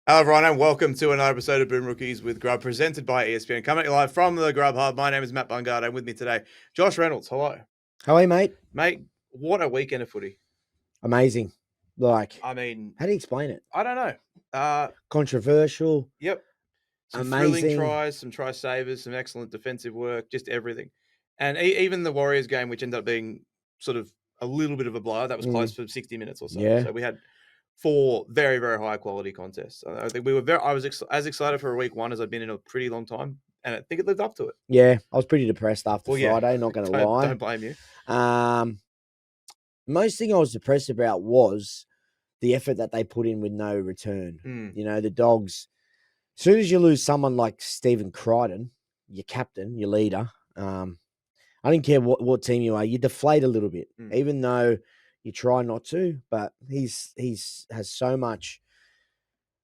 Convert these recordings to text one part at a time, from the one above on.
Hello, everyone, and welcome to another episode of Boom Rookies with Grub, presented by ESPN. Coming live from the Grub Hub. My name is Matt Bungard, and with me today, Josh Reynolds. Hello, How are you, mate? mate. What a weekend of footy! Amazing. Like, I mean, how do you explain it? I don't know. Controversial, Yep, some thrilling amazing. tries, some try savers, some excellent defensive work, just everything. And even the Warriors game, which ended up being sort of a little bit of a blow, that was close Mm, for 60 minutes or so. yeah. So we had four very, very high quality contests. I think we were very. I was as excited for a week one as I've been in a pretty long time, and I think it lived up to it. Yeah. I was pretty depressed after Well, yeah, Friday, not going to don't lie. blame you. Um, Most thing I was depressed about was the effort that they put in with no return. Mm, You know, the Dogs, as soon as you lose someone like Stephen Crichton, your captain, your leader, I didn't care what team you are, you deflate a little bit, mm. even though you try not to, but he's has so much.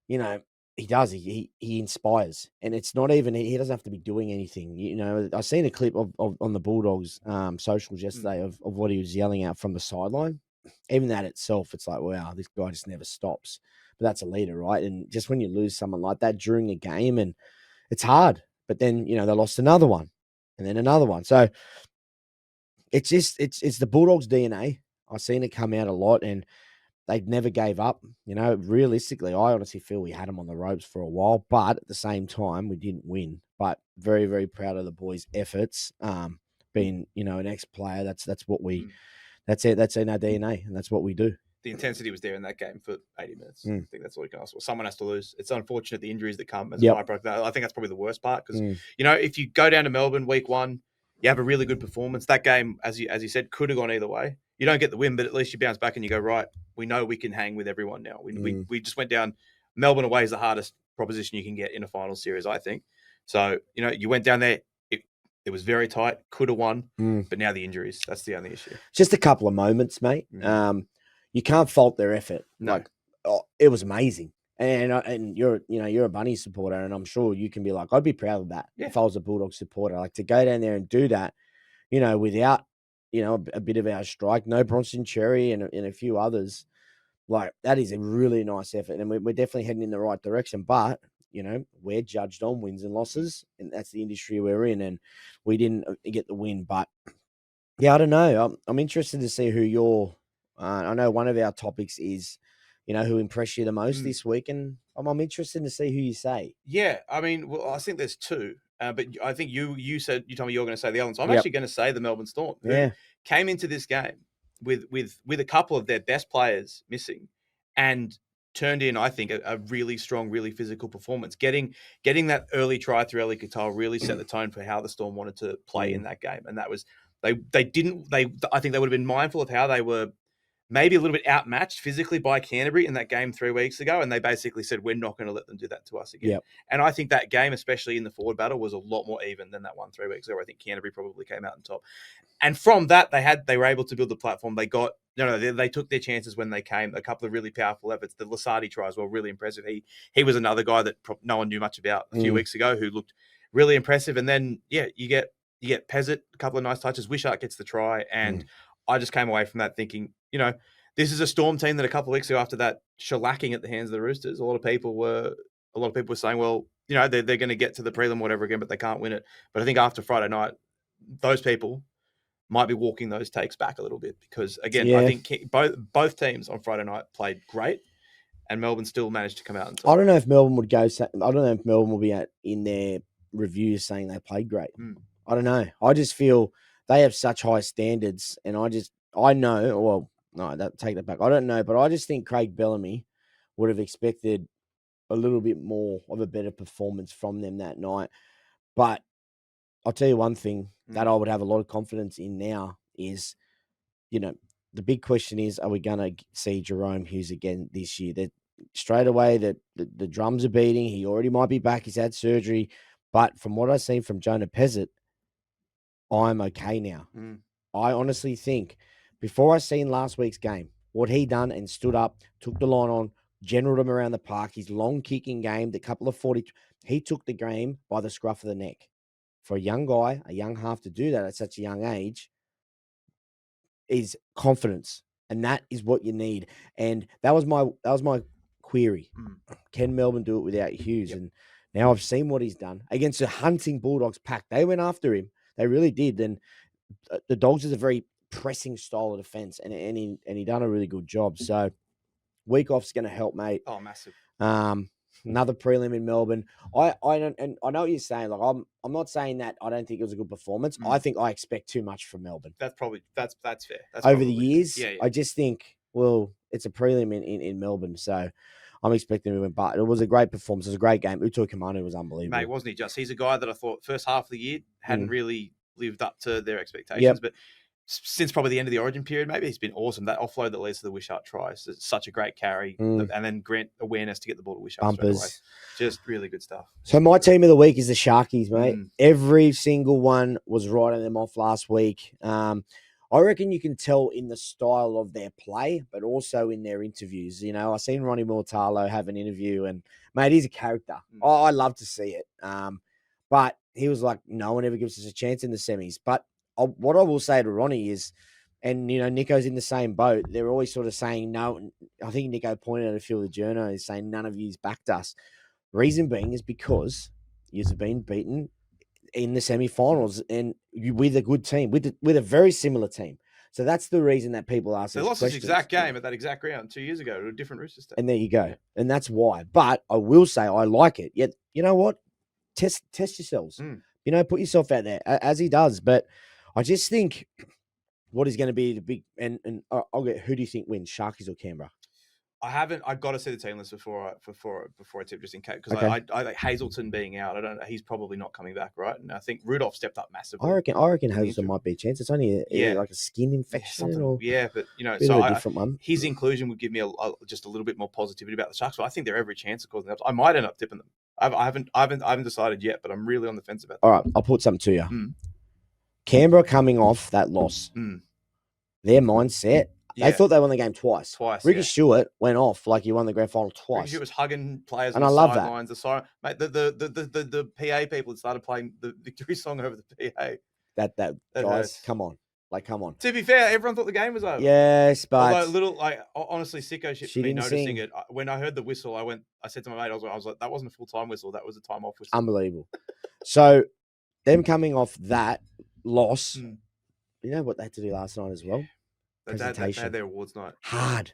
You know, he does. He inspires, and it's not even he doesn't have to be doing anything. You know, I seen a clip of on the Bulldogs socials Mm. yesterday of what he was yelling out from the sideline. Even that itself, it's like, wow, this guy just never stops. But that's a leader, right? And just when you lose someone like that during a game, and it's hard. But then they lost another one, and then another one. So it's just it's the Bulldogs DNA. I've seen it come out a lot, and they never gave up. You know, realistically, I honestly feel we had them on the ropes for a while, but at the same time, we didn't win. But very, very proud of the boys' efforts. Being an ex-player, that's what we, Mm. that's it. That's in our DNA, and that's what we do. The intensity was there in that game for 80 minutes. I Mm. think that's all you can ask for. Someone has to lose. It's unfortunate the injuries that come as a Yep. byproduct. I think that's probably the worst part because, Mm. if you go down to Melbourne week one, you have a really good performance. That game, as you said, could have gone either way. You don't get the win, but at least you bounce back and you go, right, we know we can hang with everyone now. Mm. We just went down. Melbourne away is the hardest proposition you can get in a final series, I think. So, you went down there. It was very tight, could have won, Mm. but now the injuries, that's the only issue. Just a couple of moments, mate. Mm. You can't fault their effort. No. Like, it was amazing. And you're a Bunny supporter, and I'm sure you can be like, I'd be proud of that Yeah. if I was a Bulldog supporter. Like, to go down there and do that, without a bit of our strike, no Bronson Cherry and a few others. Like, that is a really nice effort, and we're definitely heading in the right direction. But we're judged on wins and losses, and that's the industry we're in. And we didn't get the win, but yeah, I don't know. I'm interested to see who you're. I know one of our topics is, who impressed you the most Mm. this week, and I'm interested to see who you say. Yeah, I mean, well, I think there's two, but I think you told me you're going to say the other one, so I'm Yep. actually going to say the Melbourne Storm, who Yeah. came into this game with a couple of their best players missing, and turned in, I think, a really strong, really physical performance. Getting that early try through Ellie Couture really set the tone for how the Storm wanted to play in Mm. that game, and that was they didn't they I think they would have been mindful of how they were maybe a little bit outmatched physically by Canterbury in that game 3 weeks ago, and they basically said, we're not going to let them do that to us again. Yep. And I think that game, especially in the forward battle, was a lot more even than that one 3 weeks ago. I think Canterbury probably came out on top. And from that, they were able to build the platform. They got they took their chances when they came. A couple of really powerful efforts. The Lasardi tries were really impressive. He was another guy that no one knew much about a few weeks ago who looked really impressive. And then you get Pezzett, a couple of nice touches. Wishart gets the try, and I just came away from that thinking, this is a Storm team that a couple of weeks ago, after that shellacking at the hands of the Roosters, a lot of people were saying, well, they're going to get to the prelim, whatever again, but they can't win it. But I think after Friday night, those people might be walking those takes back a little bit because, again, I Yeah. think both teams on Friday night played great, and Melbourne still managed to come out on I top. don't know if Melbourne would go. I don't know if Melbourne will be in their reviews saying they played great. I don't know. I just feel they have such high standards, and I know. Well, no, take that back. I don't know, but I just think Craig Bellamy would have expected a little bit more of a better performance from them that night. But I'll tell you one thing that I would have a lot of confidence in now is, the big question is, are we going to see Jerome Hughes again this year? That straight away that the drums are beating. He already might be back. He's had surgery. But from what I've seen from Jonah Pezzett, I'm okay now. I honestly think before I seen last week's game, what he done and stood up, took the line on, generaled him around the park, his long kicking game, the couple of 40, he took the game by the scruff of the neck. For a young guy, a young half to do that at such a young age is confidence. And that is what you need. And that was my query. Can Melbourne do it without Hughes? And now I've seen what he's done against a hunting Bulldogs pack. They went after him. They really did. And the Dogs is a very pressing style of defense, and he done a really good job. So week off's going to help, mate. Oh, massive. Another prelim in Melbourne. I don't, and I know what you're saying. Like I'm not saying that I don't think it was a good performance. I think I expect too much from Melbourne. That's probably that's fair. That's over the years. I just think, well, it's a prelim in Melbourne, so I'm expecting to win. But it was a great performance. It was a great game. Uto Kamanu was unbelievable. Mate, wasn't he just? He's a guy that I thought first half of the year hadn't really lived up to their expectations, but since probably the end of the Origin period, maybe he's been awesome. That offload that leads to the Wishart try is such a great carry, and then grant awareness to get the ball to Wishart. Bumpers, just really good stuff. So my team of the week is the Sharkies, mate. Every single one was writing them off last week. I reckon you can tell in the style of their play, but also in their interviews. You know, I seen Ronnie Mortalo have an interview, and mate, he's a character. I love to see it. But he was like, no one ever gives us a chance in the semis. But what I will say to Ronnie is, and, you know, Nico's in the same boat. They're always sort of saying no. I think Nico pointed out a few of the journos saying none of you's backed us. Reason being is because you've been beaten in the semifinals and with a good team, with a very similar team. So that's the reason that people ask. They lost this exact game at that exact ground 2 years ago to a different Roosters team. And there you go. And that's why. But I will say I like it. Yet, you know what? Test yourselves. You know, put yourself out there as he does. But I just think what is going to be the big and I'll get, who do you think wins, Sharkies or Canberra? I've got to see the team list before I tip, just in case, because I think Hazelton being out, he's probably not coming back, right? And I think Rudolph stepped up massively. I reckon Hazelton might be a chance. It's only like a skin infection but you know, so a different one. His inclusion would give me just a little bit more positivity about the Sharks. But I think they're every chance of causing them. I might end up tipping them. I haven't decided yet, but I'm really on the fence about that. All right, I'll put something to you. Canberra coming off that loss, their mindset. They thought they won the game twice. Ricky Stewart went off like he won the grand final twice. Ricky Stewart was hugging players and on the the sidelines. The siren, mate. The PA people had started playing the victory song over the PA. That guys, hurts. Come on. To be fair, everyone thought the game was over. Yes, but honestly, sicko shit for me noticing it. When I heard the whistle, I said to my mate, I was like, that wasn't a full time whistle. That was a time off whistle. Unbelievable. So them coming off that loss, you know what they had to do last night as well? They had their awards night. Hard.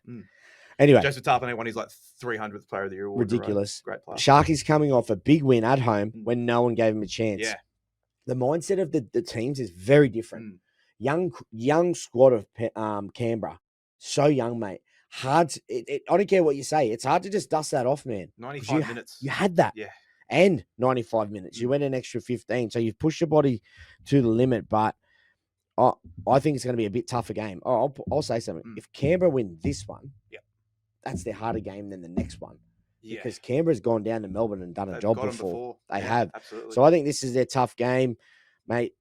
Anyway. Joseph Tarpanay won his 300th Player of the Year award. Ridiculous. Great player. Sharkies coming off a big win at home when no one gave him a chance. Yeah. The mindset of the teams is very different. Young squad of Canberra. So young, mate. Hard. I don't care what you say. It's hard to just dust that off, man. 95 minutes. You had that. Yeah. And 95 minutes. You went an extra 15. So you've pushed your body to the limit, but I think it's going to be a bit tougher game. I'll say something. If Canberra win this one, that's their harder game than the next one. Yeah. Because Canberra's gone down to Melbourne and done a job before. They have. Absolutely. So I think this is their tough game. Mate,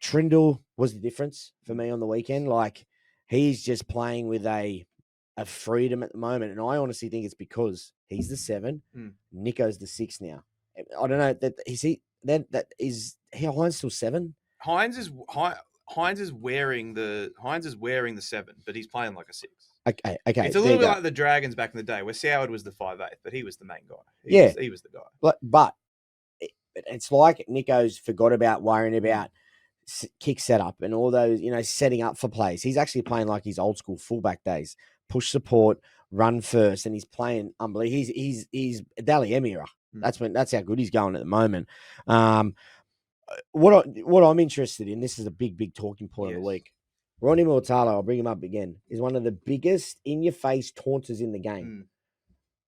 Trindle was the difference for me on the weekend. Like, he's just playing with a freedom at the moment. And I honestly think it's because he's the 7. Nico's the 6 now. I don't know. Is Hines still 7? Hines is wearing the 7, but he's playing like a 6. Okay. It's a little bit like the Dragons back in the day, where Soward was the 5'8", but he was the main guy. He was the guy. But it's like Nico's forgot about worrying about kick setup and all those, you know, setting up for plays. He's actually playing like his old school fullback days. Push support, run first, and he's playing unbelievable. He's Dally M era. That's how good he's going at the moment. What I'm interested in, this is a big talking point of the week. Ronnie Mortalo, I'll bring him up again, is one of the biggest in-your-face taunters in the game.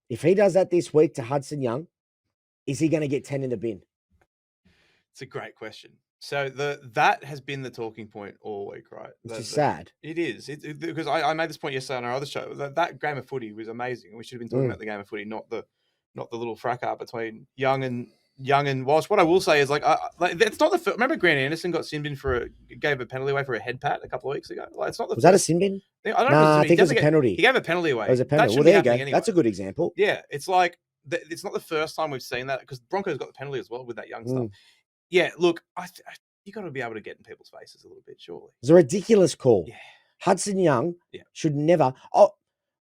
If he does that this week to Hudson Young, is he going to get 10 in the bin? It's a great question. So that has been the talking point all week, right? Which is sad. It is. Because I made this point yesterday on our other show. That game of footy was amazing. We should have been talking about the game of footy, not the little fracas between Young and Walsh. What I will say is, it's not the first. Remember, Grant Anderson got sin bin gave a penalty away for a head pat a couple of weeks ago. It's not the was that a sin bin? I don't know. I think it was a penalty. He gave a penalty away. It was a penalty. Well, there you go. Anyway. That's a good example. Yeah, it's like it's not the first time we've seen that, because Broncos got the penalty as well with that Young stuff. Yeah, look, you got to be able to get in people's faces a little bit, surely. It's a ridiculous call. Yeah. Hudson Young should never. Oh,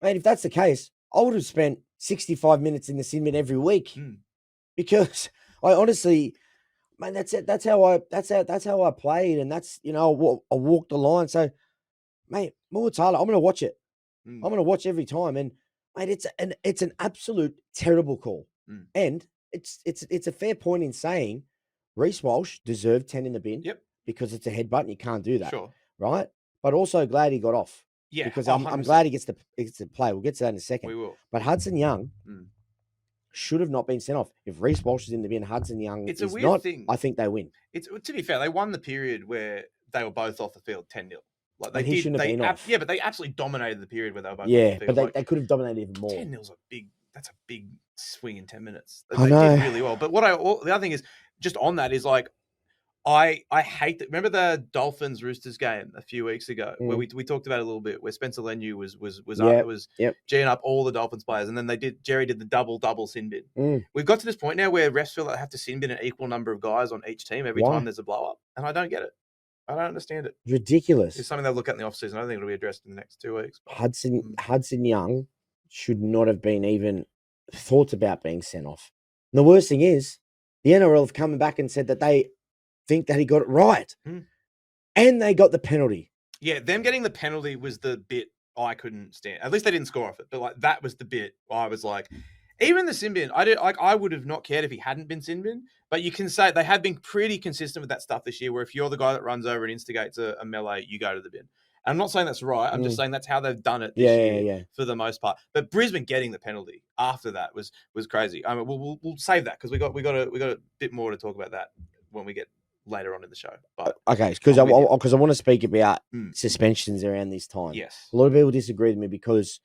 man, if that's the case, I would have spent 65 minutes in the sin bin every week Mm. because I honestly, man, that's it. That's how I played, and that's I walked the line. So, mate, more Tyler, I'm gonna watch it. I'm gonna watch every time, and mate, it's an absolute terrible call, and it's a fair point in saying Reece Walsh deserved 10 in the bin, because it's a headbutt and you can't do that, Sure. right? But also glad he got off, because I'm 100%. glad he gets to play. We'll get to that in a second. We will. But Hudson Young should have not been sent off. If Reece Walsh is in the bin, Hudson Young It's is a weird not. thing. I think they win. It's, to be fair, they won the period where they were both off the field 10-0. Like And he shouldn't have been off. Yeah, but they absolutely dominated the period where they were both off Yeah, the field. but they could have dominated even more. 10-0's that's a big swing in 10 minutes. I They know. did really well. But the other thing is, just on that, is like, I hate that. Remember the Dolphins Roosters game a few weeks ago where we talked about it a little bit, where Spencer Leniu was geeing up all the Dolphins players, and then Jerry did the double sin bin. We've got to this point now where refs feel like they have to sin bin an equal number of guys on each team every time there's a blow up, and I don't get it. I don't understand it. Ridiculous. It's something they'll look at in the offseason. I don't think it'll be addressed in the next 2 weeks. Hudson Young should not have been even thought about being sent off. And the worst thing is, the NRL have come back and said that they think that he got it right. And they got the penalty. Yeah, them getting the penalty was the bit I couldn't stand. At least they didn't score off it, but like that was the bit I was like, even the sin bin, I would have not cared if he hadn't been sin bin, but you can say they have been pretty consistent with that stuff this year, where if you're the guy that runs over and instigates a melee, you go to the bin. And I'm not saying that's right. I'm just saying that's how they've done it this year for the most part. But Brisbane getting the penalty after that was crazy. I mean, we'll save that because we got a bit more to talk about that when we get later on in the show. But okay, because I want to speak about suspensions around this time. Yes, a lot of people disagree with me because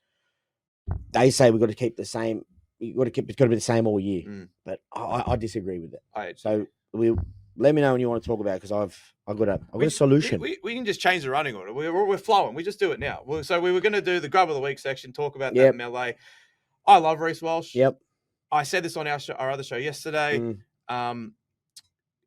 they say we've got to keep the same. It's got to be the same all year. But I disagree with it. So let me know when you want to talk about it, because I've got a solution. We can just change the running order. We're flowing. We just do it now. So we were going to do the Grub of the Week section, talk about that melee. I love Reece Walsh. Yep. I said this on our other show yesterday.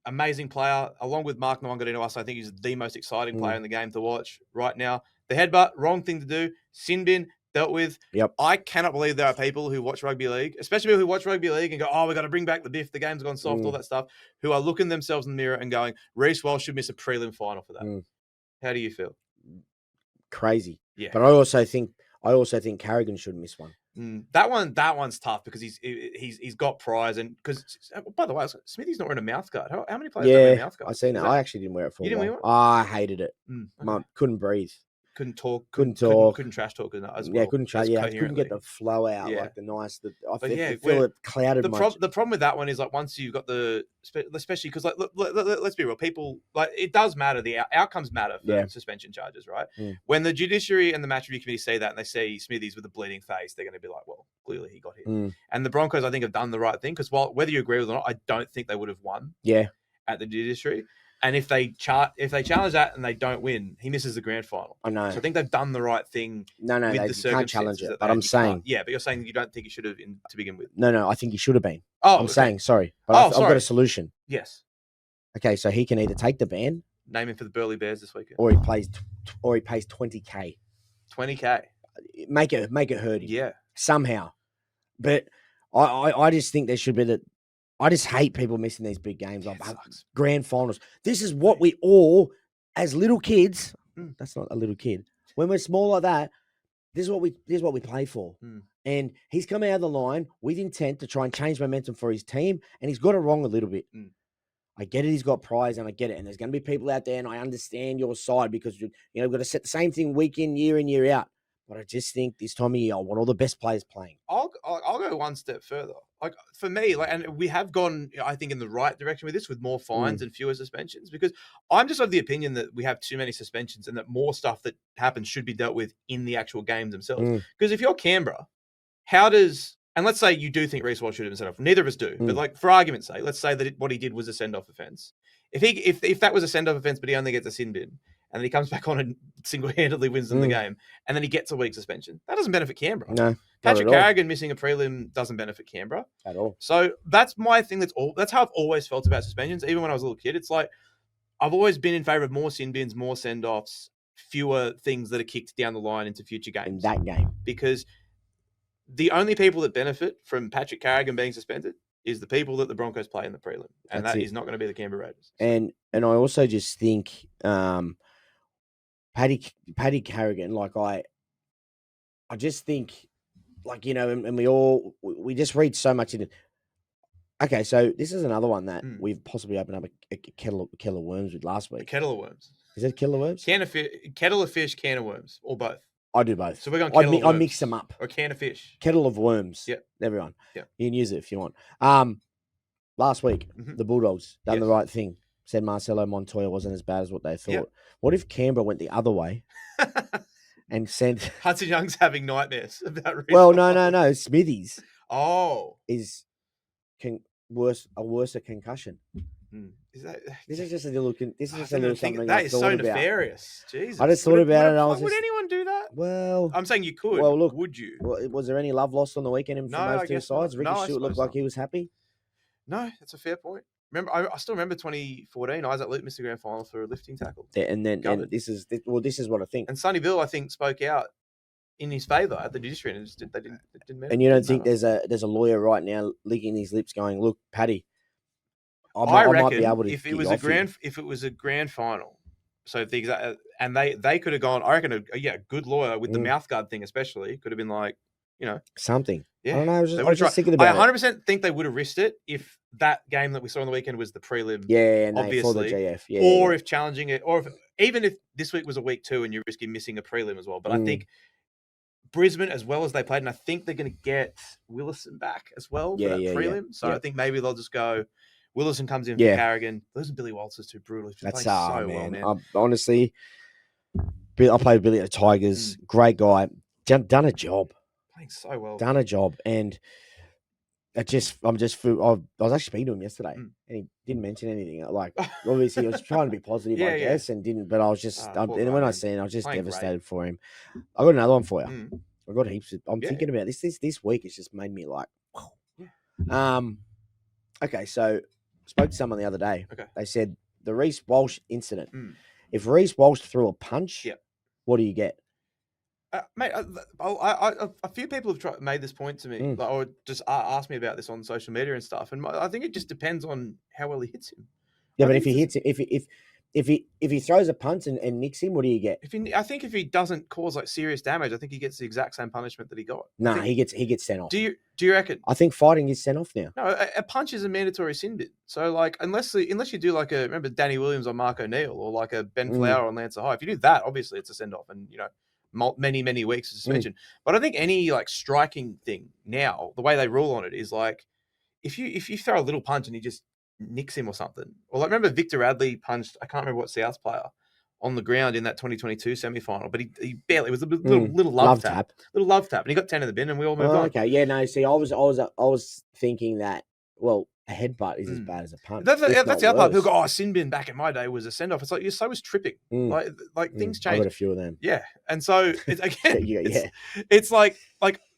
Amazing player, along with Mark Nwangadino. I think he's the most exciting player in the game to watch right now. The headbutt, wrong thing to do. Sin bin, dealt with. Yep. I cannot believe there are people who watch rugby league, especially people who watch rugby league and go, oh, we got to bring back the biff, the game's gone soft, all that stuff, who are looking themselves in the mirror and going, Reece Walsh should miss a prelim final for that. How do you feel? Crazy. Yeah. But I also think Carrigan should miss one. That one's tough because he's got prize, and because, by the way, Smithy's not wearing a mouth guard. How many players don't wear mouth guards? I seen that. I actually didn't wear it for a while. You didn't wear one? I hated it. Couldn't breathe. Couldn't talk. Couldn't trash talk as well. Yeah, couldn't trash. Yeah, couldn't get the flow out like the nice. I feel it clouded. The problem with that one is, like, once you've got especially because, like, let's be real, people, like, it does matter. The outcomes matter for suspension charges, right? When the judiciary and the match review committee see that and they see Smithies with a bleeding face, they're going to be like, well, clearly he got hit. And the Broncos, I think, have done the right thing, because whether you agree with it or not, I don't think they would have won. At the judiciary. And if they challenge that and they don't win, he misses the grand final. I know. So I think they've done the right thing. No, they can't challenge it. But I'm saying, but you're saying you don't think he should have to begin with. No, I think he should have been. I'm saying, sorry, but I've got a solution. Yes. Okay, so he can either take the ban, name him for the Burleigh Bears this weekend, or he pays $20K. $20K. Make it hurt him. Yeah. Somehow. But I just think there should be that. I just hate people missing these big games, like grand finals. This is what we all, as little kids, that's not a little kid. When we're small like that, this is what we play for. And he's coming out of the line with intent to try and change momentum for his team, and he's got it wrong a little bit. I get it, he's got prize, and I get it. And there's going to be people out there, and I understand your side, because we've got to set the same thing week in, year out. But I just think this time of year, I want all the best players playing. I'll go one step further. Like, for me, and we have gone, I think, in the right direction with this, with more fines and fewer suspensions, because I'm just of the opinion that we have too many suspensions and that more stuff that happens should be dealt with in the actual games themselves. Because if you're Canberra, and let's say you do think Reece Walsh should have been sent off. Neither of us do. But, like, for argument's sake, let's say that what he did was a send-off offence. If that was a send-off offence, but he only gets a sin bin, and then he comes back on and single-handedly wins them the game, and then he gets a week suspension, that doesn't benefit Canberra. No, Patrick Carrigan missing a prelim doesn't benefit Canberra at all. So that's my thing. That's how I've always felt about suspensions. Even when I was a little kid, it's like I've always been in favor of more sin bins, more send-offs, fewer things that are kicked down the line into future games. In that game, because the only people that benefit from Patrick Carrigan being suspended is the people that the Broncos play in the prelim, and that is not going to be the Canberra Raiders. So. And I also just think Paddy Carrigan, like I just think, like, you know, and we just read so much into. Okay, so this is another one that we've possibly opened up a kettle of worms with last week. A kettle of worms. Is it kettle of worms? Kettle of fish, can of worms, or both. I do both. So we're going kettle of worms. I mix them up. Or a can of fish. Kettle of worms. Yep. Everyone. Yep. You can use it if you want. Last week, the Bulldogs done the right thing. Said Marcelo Montoya wasn't as bad as what they thought. Yep. What if Canberra went the other way and sent Hudson Young's having nightmares about Reece Well, Walsh. no. Smithies. Oh. Is a worse concussion. This is just a little something that I is thought so about. Nefarious. Jesus. I just thought about it. And would anyone do that? Well, I'm saying you could. Well, look, would you? Was there any love lost on the weekend from those two sides? Ricky Stewart looked like he was happy. No, that's a fair point. Remember, I still remember 2014. Isaac Luke missed the grand final for a lifting tackle. Yeah, and this is what I think. And Sonny Bill, I think, spoke out in his favour at the judiciary, and they didn't. And you don't think there's a lawyer right now licking his lips, going, "Look, Paddy, I reckon might be able to if it was a grand final, so if the exact and they could have gone. I reckon a good lawyer with the mouth guard thing especially could have been like, you know, something. Yeah, I don't know. I was just thinking about I 100% think they would have risked it if that game that we saw on the weekend was the prelim. Yeah, obviously. For the GF. Yeah, or if challenging it, or even if this week was a week 2 and you're risking missing a prelim as well. But I think Brisbane, as well as they played, and I think they're going to get Willison back as well for that prelim. Yeah. So I think maybe they'll just go. Willison comes in for Carrigan. Those are Billy Walters too brutal. That's so man. Well, man. Honestly, I played Billy at the Tigers. Great guy. Done a job. Playing so well. Done a job. And I was actually speaking to him yesterday, and he didn't mention anything. Like, obviously, he was trying to be positive, I guess, and didn't. But I was just, and when I seen it, I was just devastated for him. I got another one for you. I got heaps. I'm thinking about this week. It's just made me like, wow. Okay, so spoke to someone the other day. Okay, they said the Reece Walsh incident. If Reece Walsh threw a punch, what do you get? Mate, a few people have made this point to me, or just asked me about this on social media and stuff. And I think it just depends on how well he hits him. Yeah, but if he hits it, if he throws a punch and nicks him, what do you get? I think if he doesn't cause like serious damage, I think he gets the exact same punishment that he got. No, he gets sent off. Do you reckon? I think fighting is sent off now. No, a punch is a mandatory sin bin. So like, unless you do like remember Danny Williams on Mark O'Neill, or like a Ben Flower on Lance High. If you do that, obviously it's a send off, and many weeks of suspension. But I think any like striking thing now, the way they rule on it is like, if you throw a little punch and he just nicks him or something, or like remember Victor Radley punched, I can't remember what South player on the ground in that 2022 semi-final, but he barely, it was a little love tap, and he got 10 in the bin, and we all moved on. Okay, yeah, no, see, I was thinking that, well, a headbutt is as bad as a punch. That's the other part. People go, sin bin back in my day was a send-off. It's like, so was tripping. Like things change. I got a few of them. Yeah, and so it's, again, it's like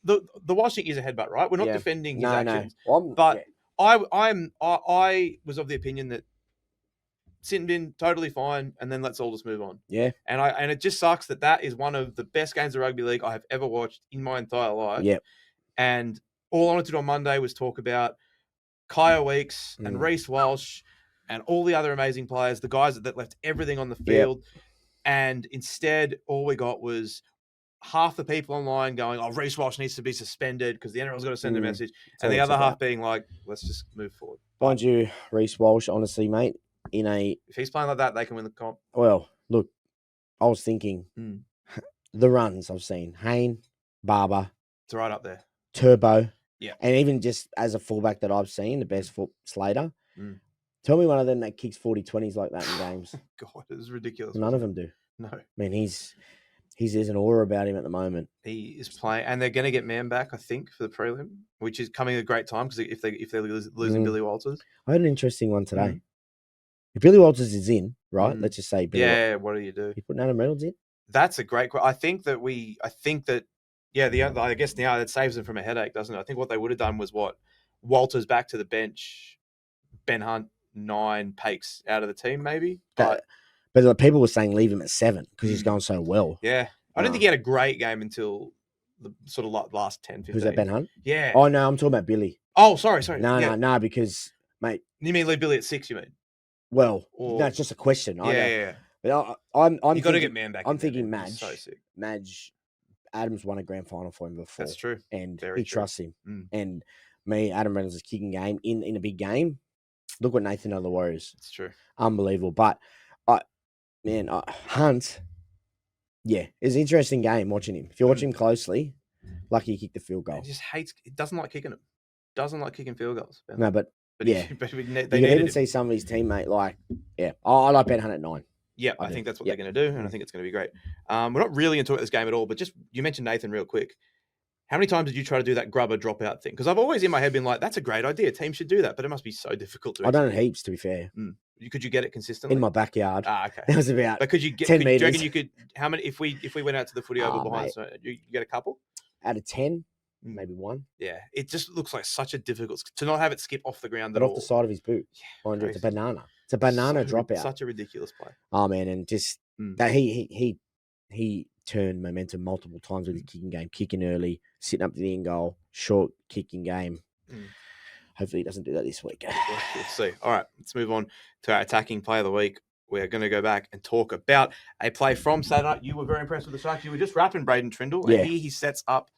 the washing is a headbutt, right? We're not defending his actions, but I was of the opinion that sin bin totally fine, and then let's all just move on. Yeah, and it just sucks that is one of the best games of rugby league I have ever watched in my entire life. Yeah, and all I wanted to do on Monday was talk about Kaya Weeks and Reece Walsh and all the other amazing players, the guys that left everything on the field. Yep. And instead, all we got was half the people online going, "Oh, Reece Walsh needs to be suspended because the NRL's got to send a message," and the other half being like, "Let's just move forward." Mind you, Reece Walsh, honestly, mate, if he's playing like that, they can win the comp. Well, look, I was thinking the runs I've seen: Hayne, Barber, it's right up there, Turbo. Yeah, and even just as a fullback that I've seen, the best Slater. Tell me one of them that kicks 40-20s like that in games. God, it's ridiculous. None of them do. No, I mean there's an aura about him at the moment. He is playing, and they're going to get Man back, I think, for the prelim, which is coming at a great time because if they're losing Billy Walters. I had an interesting one today. If Billy Walters is in, right? Let's just say Billy. What do you do? You putting Adam Reynolds in? That's a great question. I think that. Yeah, I guess now that saves them from a headache, doesn't it? I think what they would have done was Walters back to the bench, Ben Hunt 9, Pakes out of the team, maybe. But the people were saying leave him at 7 because he's going so well. Yeah, I don't think he had a great game until the sort of like last 10, 15. Who's that, Ben Hunt? Yeah. Oh, no, I'm talking about Billy. Oh, sorry. No, because, mate. You mean leave Billy at 6, you mean? Well, no, it's just a question. Yeah. But I'm you got to get man back. I'm thinking Madge. So sick. Madge, Adams won a grand final for him before. That's true. And Very he true. trusts him. And Adam Reynolds' kicking game in a big game. Look what Nathan did on the Warriors. It's true. Unbelievable. But, Hunt, yeah, it's an interesting game watching him. If you watch him closely, lucky he kicked the field goal. He doesn't like kicking them. Doesn't like kicking field goals. Ben. No, but yeah. You can even see some of his teammate, I like Ben Hunt at 9. Yeah, I think that's what they're going to do, and I think it's going to be great. We're not really into this game at all, but just you mentioned Nathan real quick. How many times did you try to do that grubber dropout thing? Because I've always in my head been like, that's a great idea. Teams should do that, but it must be so difficult to. I've done it heaps, to be fair. Could you get it consistently in my backyard? Okay. That was about. But could you get 10 meters? Do you reckon you could? How many? If we went out to the footy oval behind, so you get a couple out of 10. Maybe 1. Yeah, it just looks like such a difficult to not have it skip off the ground but at off all. the side of his boot. Yeah, it's a banana. It's a banana dropout. Such a ridiculous play. Oh man, and just that he turned momentum multiple times with his kicking game, kicking early, sitting up to the end goal, short kicking game. Hopefully he doesn't do that this week. We'll see. All right, let's move on to our attacking play of the week. We're going to go back and talk about a play from Saturday night. You were very impressed with the Sharks. You were just wrapping Braden Trindle. Yeah. And he sets up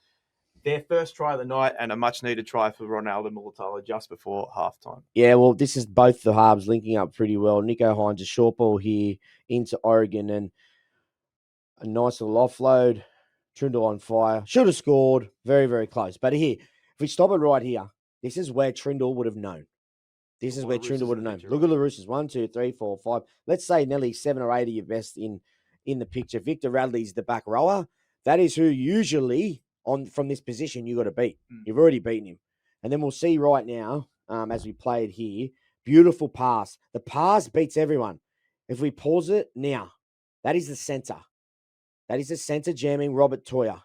their first try of the night and a much-needed try for Ronaldo Mulatalo just before halftime. Yeah, well, this is both the halves linking up pretty well. Nico Hines, a short ball here into Oregon, and a nice little offload. Trindle on fire. Should have scored. Very, very close. But here, if we stop it right here, this is where Trindle would have known. This is where Trindle would have known. Look at the Roosters. 1, 2, 3, 4, 5. Let's say nearly 7 or 8 of your best in the picture. Victor Radley's the back rower. That is who usually from this position you got to beat. You've already beaten him. And then we'll see right now, as we play it here, beautiful pass. The pass beats everyone. If we pause it now, that is the center. That is the center jamming Robert Toyer.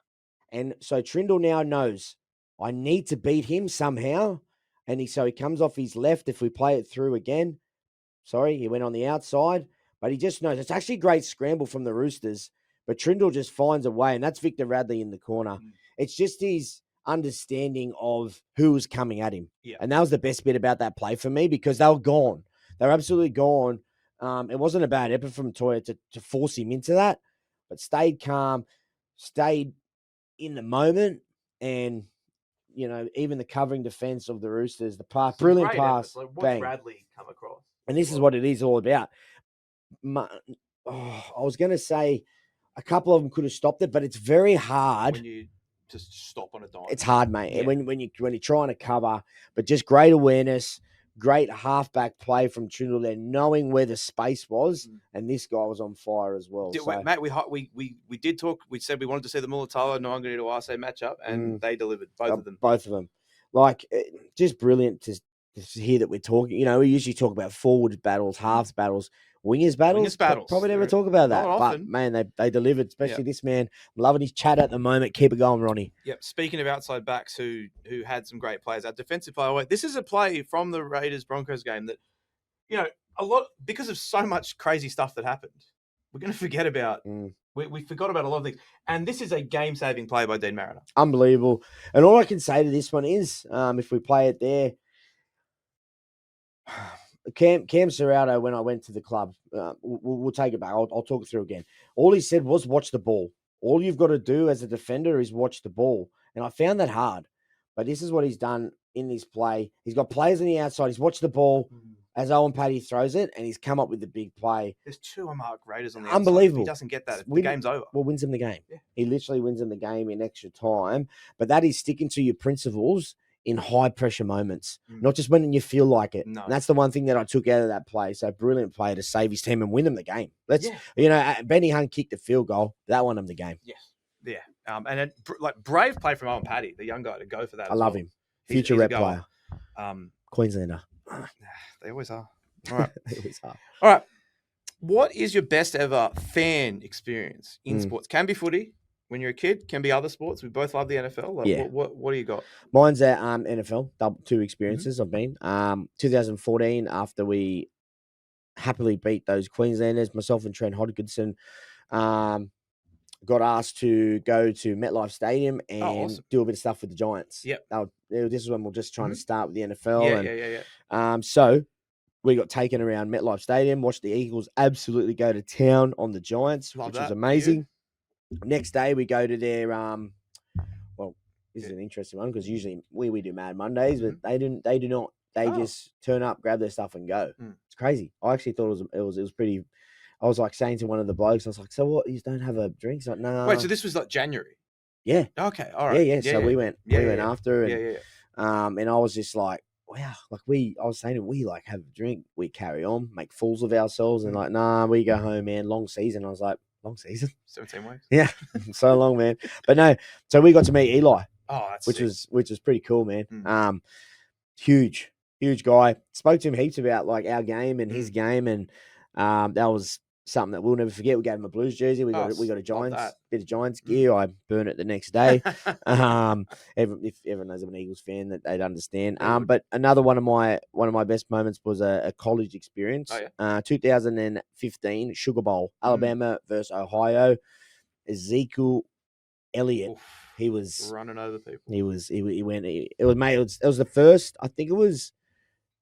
And so Trindle now knows, I need to beat him somehow. And so he comes off his left if we play it through again. Sorry, he went on the outside. But he just knows. It's actually a great scramble from the Roosters. But Trindle just finds a way. And that's Victor Radley in the corner. It's just his understanding of who was coming at him. Yeah. And that was the best bit about that play for me, because they were gone. They were absolutely gone. It wasn't a bad effort from Toyer to force him into that, but stayed calm, stayed in the moment, and even the covering defense of the Roosters, the pass, brilliant pass, like, bang. Bradley come across, and this is what it is all about. I was going to say a couple of them could have stopped it, but it's very hard. When you just stop on a dime. It's hard, mate. Yeah. When you're trying to cover, but just great awareness, great halfback play from Trindle there, knowing where the space was, and this guy was on fire as well. Matt, we did talk. We said we wanted to see the Mulatalo Nongani to RSA matchup, and they delivered both of them. Both of them, like just brilliant to hear that we're talking. We usually talk about forward battles, halves battles. Wingers battles. Probably never talk about that. But, man, they delivered, especially this man. I'm loving his chat at the moment. Keep it going, Ronnie. Yep. Speaking of outside backs who had some great players, our defensive player, this is a play from the Raiders-Broncos game that, a lot, because of so much crazy stuff that happened, we're going to forget about. We forgot about a lot of things. And this is a game-saving play by Dean Mariner. Unbelievable. And all I can say to this one is, if we play it there, Cam Serrato, when I went to the club, we'll take it back. I'll talk it through again. All he said was watch the ball. All you've got to do as a defender is watch the ball. And I found that hard. But this is what he's done in this play. He's got players on the outside. He's watched the ball as Owen Paddy throws it, and he's come up with the big play. There's 2 unmarked Raiders on the Unbelievable. outside. If he doesn't get that, the game's over. Well, wins him the game. Yeah. He literally wins him the game in extra time. But that is sticking to your principles in high pressure moments, not just when you feel like it. No. And that's the one thing that I took out of that play. So brilliant play to save his team and win them the game. Benny Hunt kicked the field goal. That won him the game. Yes. Yeah. And then, brave play from Owen Paddy, the young guy, to go for that. I love him. Future rep player. Queenslander. They always are. All right. They always are. All right. What is your best ever fan experience in sports? Can be footy. When you're a kid, can be other sports. We both love the NFL. What do you got? Mine's at NFL. 2 experiences I've been. 2014, after we happily beat those Queenslanders, myself and Trent Hodgkinson, got asked to go to MetLife Stadium and awesome. do a bit of stuff with the Giants. Yep. This is when we're just trying to start with the Yeah, NFL. yeah. So we got taken around MetLife Stadium, watched the Eagles absolutely go to town on the Giants, which was amazing. Next day, we go to their well, this is an interesting one because usually we do Mad Mondays, but they do not. They just turn up, grab their stuff, and go. It's crazy. I actually thought it was pretty. I was like saying to one of the blokes, I was like, "So what? You don't have a drink?" He's like, "No." Wait, so this was like January? Yeah. Okay. All right. Yeah. So we went after, and and I was just like, wow, like I was saying, we like have a drink, we carry on, make fools of ourselves, and like, nah, we go home, man. Long season. I was like, long season, 17 weeks. Yeah, so long, man. But no, so we got to meet Eli. Oh, that's which sick. was pretty cool, man. Huge guy. Spoke to him heaps about like our game and his game, and that was something that we'll never forget. We gave him a Blues jersey. We got a Giants bit of Giants gear. I burn it the next day. If everyone knows I'm an Eagles fan, that they'd understand. But another one of my best moments was a college experience. 2015 Sugar Bowl, Alabama versus Ohio. Ezekiel Elliott. Oof. He was running over people. He was the first. I think it was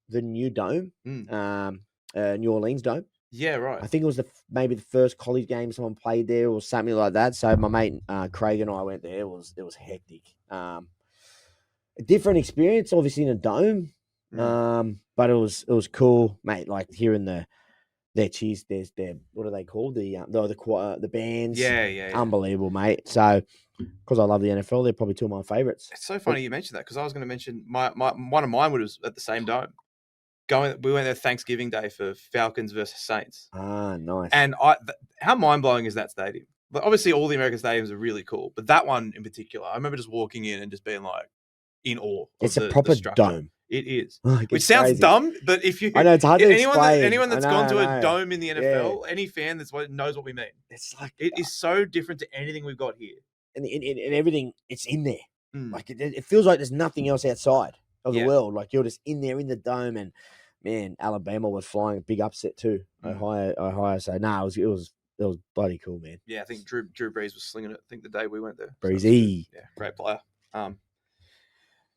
the new dome, New Orleans dome. Yeah, right. I think it was maybe the first college game someone played there or something like that. So my mate Craig and I went there. It was hectic. A different experience, obviously in a dome, but it was cool, mate. Like hearing their cheers, their what are they called? The bands. Yeah. Unbelievable, mate. So because I love the NFL, they're probably two of my favorites. It's so funny you mentioned that because I was going to mention one of mine was at the same dome. We went there Thanksgiving Day for Falcons versus Saints. Ah, nice. And how mind blowing is that stadium? Like, obviously, all the American stadiums are really cool, but that one in particular, I remember just walking in and just being like in awe. It's a proper dome. It is, like, which sounds dumb, but if you, I know it's hard to explain. Anyone that's gone to a dome in the NFL, any fan knows what we mean. It's like it is so different to anything we've got here, and everything. It's in there. Like it feels like there's nothing else outside of the world. Like you're just in there in the dome, and man, Alabama was flying a big upset too. Ohio. So it was bloody cool, man. Yeah, I think Drew Brees was slinging it. I think the day we went there. Breezy. So great player.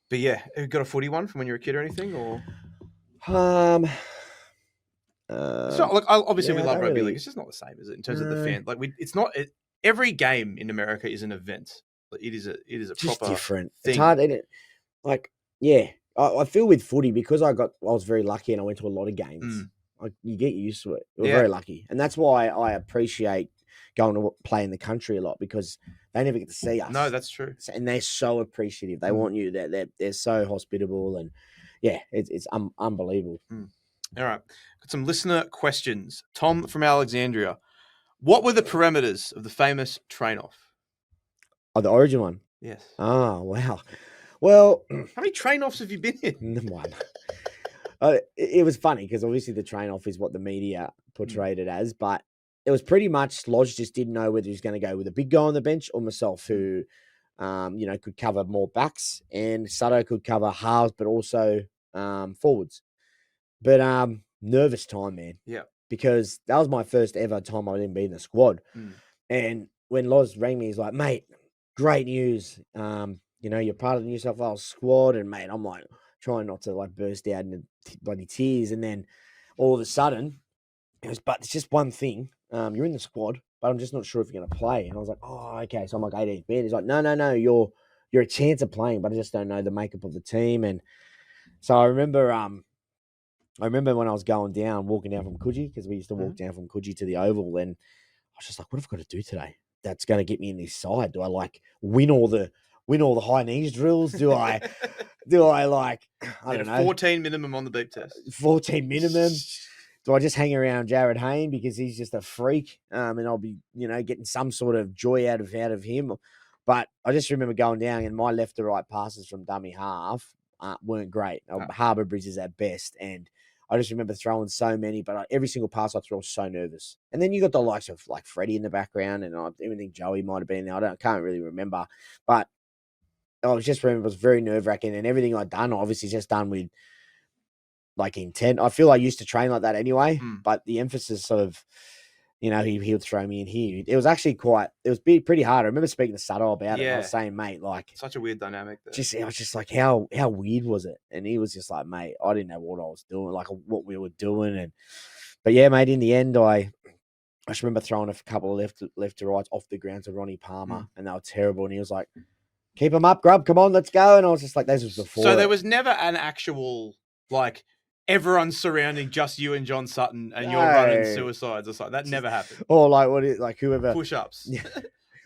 But yeah, you got a footy one from when you were a kid or anything, or? It's not like obviously we love rugby league. It's just not the same, is it? In terms of the fan, like it's not. Every game in America is an event. It is a just proper different thing. It's hard, isn't it? Like I feel with footy because I was very lucky and I went to a lot of games. Like you get used to it. We're very lucky, and that's why I appreciate going to play in the country a lot because they never get to see us. No, that's true. And they're so appreciative. They want you. They're so hospitable, and it's unbelievable. All right, got some listener questions. Tom from Alexandria, what were the parameters of the famous train-off? Oh, the Origin one. Yes. Oh, wow. Well, how many train-offs have you been in? One. It was funny because obviously the train-off is what the media portrayed it as, but it was pretty much Lodge just didn't know whether he was going to go with a big guy on the bench or myself, who, could cover more backs, and Sutto could cover halves, but also forwards. But nervous time, man. Yeah. Because that was my first ever time I didn't be in the squad. And when Loz rang me, he's like, mate, great news. You're part of the New South Wales squad. And, mate, I'm like trying not to like burst out into bloody tears. And then all of a sudden, it was, but it's just one thing. You're in the squad, but I'm just not sure if you're going to play. And I was like, oh, okay. So I'm like 18th man. He's like, no, you're a chance of playing, but I just don't know the makeup of the team. And so I remember when I was walking down from Coogee, because we used to walk down from Coogee to the Oval, and I was just like, what have I got to do today that's going to get me in this side? Do I like win all the high knees drills? Do I like, I don't know, 14 minimum on the beep test? 14 minimum. Do I just hang around Jared Hayne because he's just a freak, and I'll be, getting some sort of joy out of him? But I just remember going down, and my left to right passes from dummy half weren't great. Harbour Bridge is at best, and I just remember throwing so many, but every single pass I threw, I was so nervous. And then you got the likes of like Freddie in the background, and I even think Joey might have been there. I can't really remember, but I just remember it was very nerve wracking, and everything I'd done, obviously, just done with like intent. I feel I used to train like that anyway, but the emphasis of he would throw me in here. It was actually pretty hard. I remember speaking to Sutto about it. And I was saying, mate, like such a weird dynamic there. I was just like, how weird was it? And he was just like, mate, I didn't know what I was doing, like what we were doing. But yeah, mate, in the end, I just remember throwing a couple of left to right off the ground to Ronnie Palmer, and they were terrible. And he was like, keep them up, Grub. Come on, let's go. And I was just like, this was before. So there was never an actual, like, everyone surrounding just you and John Sutton and you're running suicides or something. That never happened. Or like whoever. Push-ups.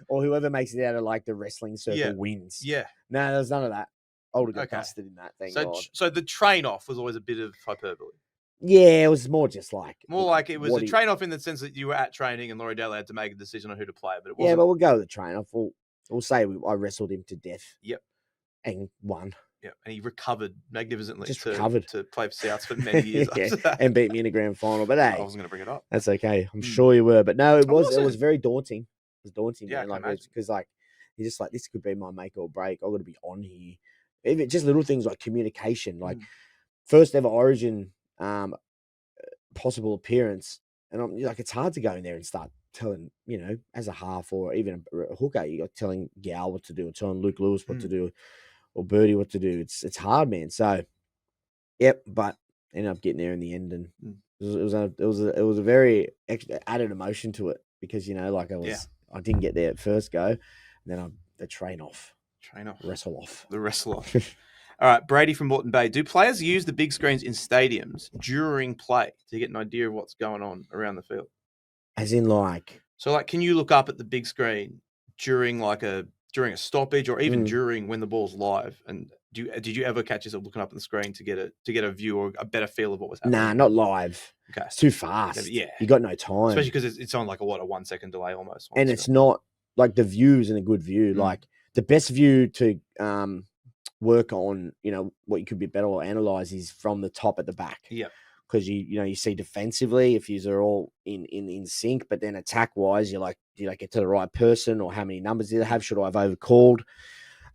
Or whoever makes it out of like the wrestling circle wins. Yeah. No, there's none of that. I would have got busted in that thing. So the train off was always a bit of hyperbole. Yeah, it was more just like it was a train off in the sense that you were at training and Laurie Daly had to make a decision on who to play, but it wasn't. Yeah, but we'll go with the train off. We'll say I wrestled him to death. Yep. And won. Yeah, and he recovered magnificently to play for Souths for many years after that. And beat me in the grand final. But hey, I wasn't going to bring it up. That's okay. I'm sure you were. But no, it was very daunting. It was daunting, yeah, man. Like, because like you're just like, this could be my make or break. I've got to be on here. Even just little things like communication, like first ever Origin possible appearance. And I'm like, it's hard to go in there and start telling, as a half or even a hooker, you got telling Gal what to do, or telling Luke Lewis what to do, or Birdie what to do. It's hard, man. So, yep. But ended up getting there in the end, and it was a very added emotion to it because I didn't get there at first go, and then the train off, wrestle off, the wrestle off. All right, Brady from Moreton Bay. Do players use the big screens in stadiums during play to get an idea of what's going on around the field? As in, like, so like, can you look up at the big screen during a stoppage or even during when the ball's live? And did you ever catch yourself looking up at the screen to get a view or a better feel of what was happening? Nah, not live. Okay, it's too fast. Yeah, you got no time, especially because it's on like a 1 second delay almost. And it's not like the view isn't a good view. Like the best view to work on, what you could be better or analyze is from the top at the back. Yeah. Because you see defensively if you are all in sync, but then attack wise, you're like, did I get to the right person, or how many numbers did I have? Should I have overcalled?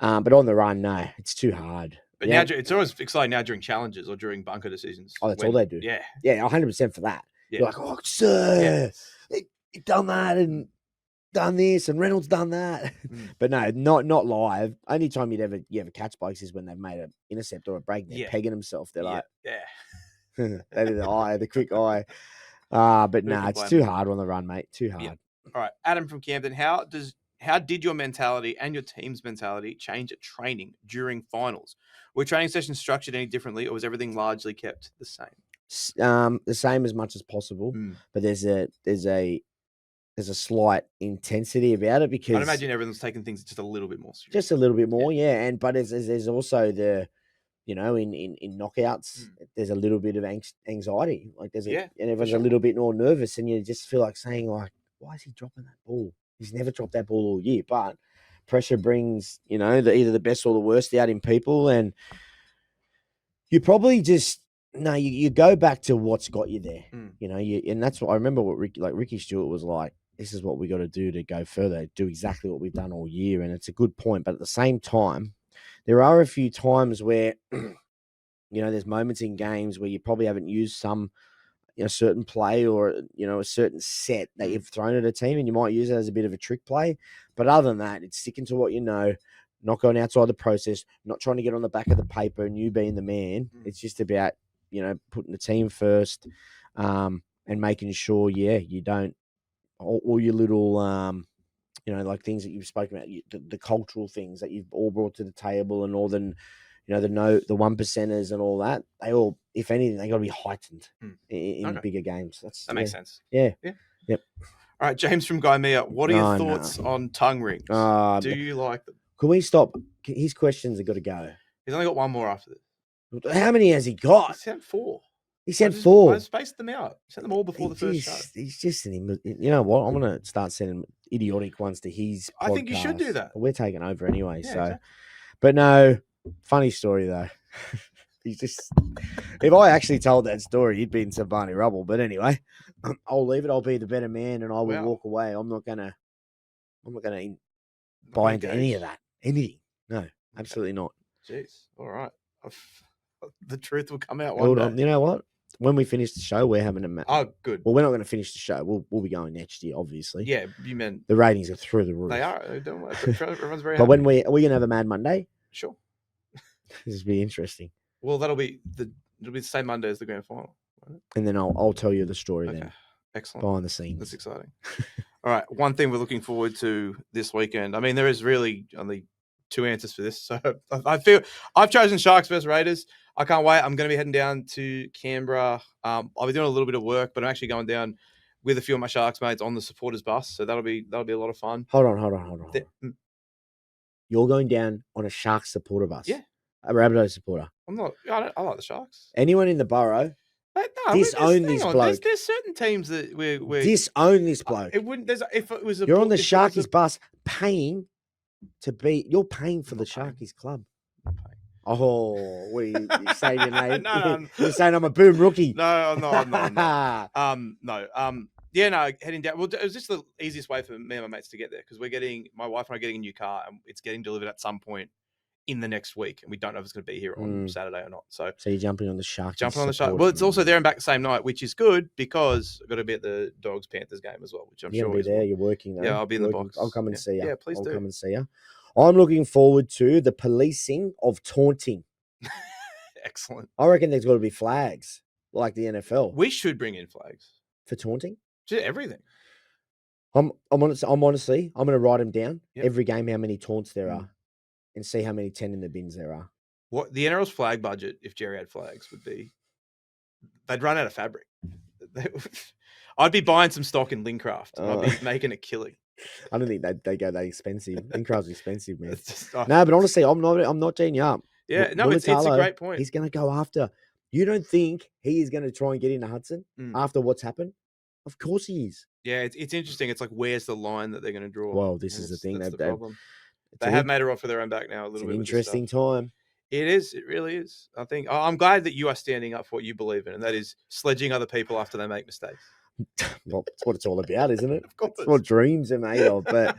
But on the run, no, it's too hard. But now it's always exciting now during challenges or during bunker decisions. Oh, that's all they do. Yeah, 100% for that. Yeah. You're like, oh, sir, he done that and done this, and Reynolds done that. But no, not live. Only time you ever catch blokes is when they've made an intercept or a break. They're pegging themselves. They're like, they do the quick eye. But no, it's too hard on the run, mate. Too hard. Yeah. All right, Adam from Camden. How did your mentality and your team's mentality change at training during finals? Were training sessions structured any differently, or was everything largely kept the same? The same as much as possible, but there's a slight intensity about it because I'd imagine everyone's taking things just a little bit more serious. Just a little bit more, yeah. And but there's also the, in knockouts, there's a little bit of anxiety. Like and everyone's a little bit more nervous, and you just feel like saying, like, why is he dropping that ball? He's never dropped that ball all year. But pressure brings, either the best or the worst out in people, and you probably just you go back to what's got you there. And that's what I remember. What Ricky Stewart was like, this is what we got to do to go further, do exactly what we've done all year. And it's a good point. But at the same time, there are a few times where, there's moments in games where you probably haven't used some, certain play or, a certain set that you've thrown at a team, and you might use it as a bit of a trick play. But other than that, it's sticking to what not going outside the process, not trying to get on the back of the paper and you being the man. It's just about, putting the team first and making sure, you don't, all your little, like things that you've spoken about, the cultural things that you've all brought to the table, and all the, the 1%ers and all that, they all, if anything, they got to be heightened in bigger games. That makes sense. Yeah. Yep. All right, James from Gaimea, what are your thoughts on tongue rings? Do you like them? Can we stop? His questions have got to go. He's only got one more after this. How many has he got? He sent 4. He sent 4. I spaced them out. Sent them all before the first show. He's just you know what? I'm going to start sending idiotic ones to his podcast. I think you should do that. We're taking over anyway. Yeah, so, exactly. But no, funny story though. He's just, if I actually told that story, he'd be in some Barney rubble. But anyway, I'll leave it. I'll be the better man, and I will walk away. I'm not gonna buy into any of that. Anything? No, absolutely not. Jeez. All right. The truth will come out Hold one on. day. You know what? when we finish the show, we're having a match. Oh, good. Well, we're not going to finish the show. We'll be going next year, obviously. Yeah, you meant The ratings are through the roof. they are. They're doing well. Everyone's very But happy. when are we going to have a Mad Monday? Sure. This will be interesting. Well, it'll be the same Monday as the grand final. Right? And then I'll tell you the story then. Excellent. Behind the scenes. That's exciting. All right. One thing we're looking forward to this weekend. I mean, there is really only two answers for this. So I feel I've chosen Sharks versus Raiders. I can't wait. I'm going to be heading down to Canberra. I'll be doing a little bit of work, but I'm actually going down with a few of my Sharks mates on the supporters bus. So that'll be a lot of fun. Hold on. You're going down on a Sharks supporter bus? Yeah. A Rabbitohs supporter? I'm not. I like the Sharks. Anyone in the borough? Disown this bloke. There's certain teams that we're disown this bloke. It wouldn't. If it was you're on the Sharkies bus paying to be. You're paying for the Sharkies club. Oh, what are you saying your name? No, you're saying I'm a boom rookie. No, I'm not. Yeah, no, heading down. Well, it was just the easiest way for me and my mates to get there because my wife and I are getting a new car and it's getting delivered at some point in the next week, and we don't know if it's going to be here on Saturday or not. So you're jumping on the Sharks. Well, it's also there and back the same night, which is good because I've got to be at the Dogs Panthers game as well, which I'm sure be there. You're working though. Yeah, I'll be in the box. I'll come and see you. Yeah, please do. I'll come and see you. I'm looking forward to the policing of taunting. Excellent. I reckon there's got to be flags like the NFL. We should bring in flags for taunting. Just everything. I'm honestly, I'm going to write them down every game how many taunts there are. And see how many 10 in the bins there are. What the NRL's flag budget, if Jerry had flags, would be, they'd run out of fabric. I'd be buying some stock in Lincraft. And I'd be making a killing. I don't think they go that expensive. Lincraft's expensive, man. No, but honestly, I'm not teeing you up. Yeah, no, it's a great point. He's going to go after. You don't think he is going to try and get into Hudson after what's happened? Of course he is. Yeah, it's interesting. It's like, where's the line that they're going to draw? Well, this is the thing. That's the problem. They have made a rod for their own back now. It's an interesting time. It is. It really is. I think I'm glad that you are standing up for what you believe in, and that is sledging other people after they make mistakes. Well, that's what it's all about, isn't it? Of course. It's what dreams are made of. But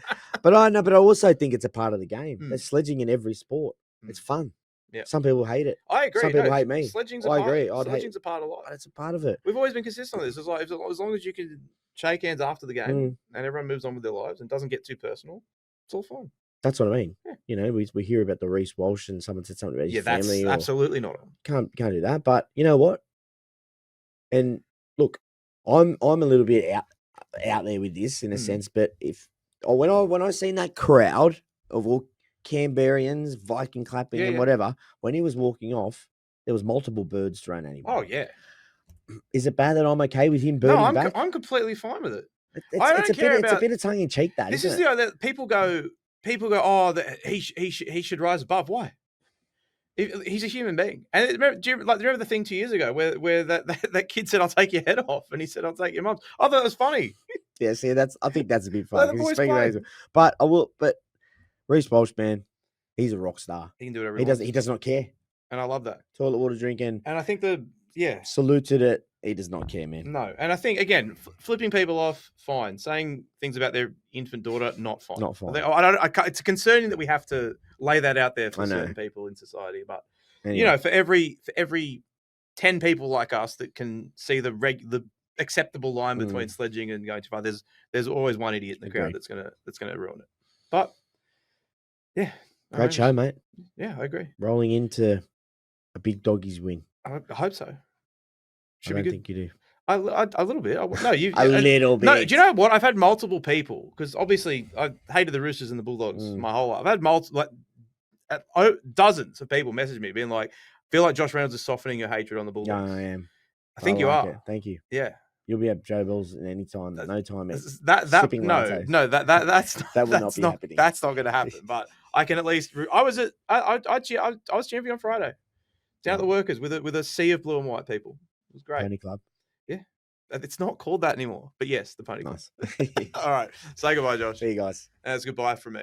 I also think it's a part of the game. There's sledging in every sport. It's fun. Yeah. Some people hate it. I agree. Some people hate me. Sledging's Sledging's a part of life. It's a part of it. We've always been consistent on this. It's like as long as you can shake hands after the game and everyone moves on with their lives and doesn't get too personal, it's all fine. That's what I mean. Yeah. You know, we hear about the Reece Walsh and someone said something about his family. That's absolutely not on. Can't do that. But you know what? And look, I'm a little bit out there with this in a sense. But when I seen that crowd of all Canberrians, Viking clapping and whatever, when he was walking off, there was multiple birds thrown at him. Oh yeah. Is it bad that I'm okay with him birding back? I'm completely fine with it. It's a bit of tongue in cheek. This is the idea that people go. Oh, that he should rise above. Why? He's a human being. And do you remember the thing 2 years ago where that kid said, "I'll take your head off," and he said, "I'll take your mum's." I thought it was funny. Yeah, see, I think that's a bit funny. But Reece Walsh, man, he's a rock star. He can do whatever he does not care. And I love that. Toilet water drinking. And I think saluted it. He does not care, man. No. And I think, again, flipping people off, fine. Saying things about their infant daughter, not fine. Not fine. It's concerning that we have to lay that out there for certain people in society. But, anyway. For every 10 people like us that can see the acceptable line between sledging and going too far, there's always one idiot in the crowd that's gonna ruin it. But, yeah. Great show, mate. Yeah, I agree. Rolling into a big doggies win. I hope so. I don't think you do. A little bit. No, you a little bit. No, do you know what? I've had multiple people because obviously I hated the Roosters and the Bulldogs my whole life. I've had multiple, dozens of people message me being like, "Feel like Josh Reynolds is softening your hatred on the Bulldogs." Yeah, I am. I think you are. It. Thank you. Yeah. You'll be at Joe Bill's at any time. No time. That's that will not be happening. That's not going to happen. But I can at least. I was champion on Friday. Down at the Workers with a sea of blue and white people. It was great. Pony Club. Yeah. It's not called that anymore. But yes, the Pony Club. All right. Say goodbye, Josh. See you guys. And it's goodbye from me.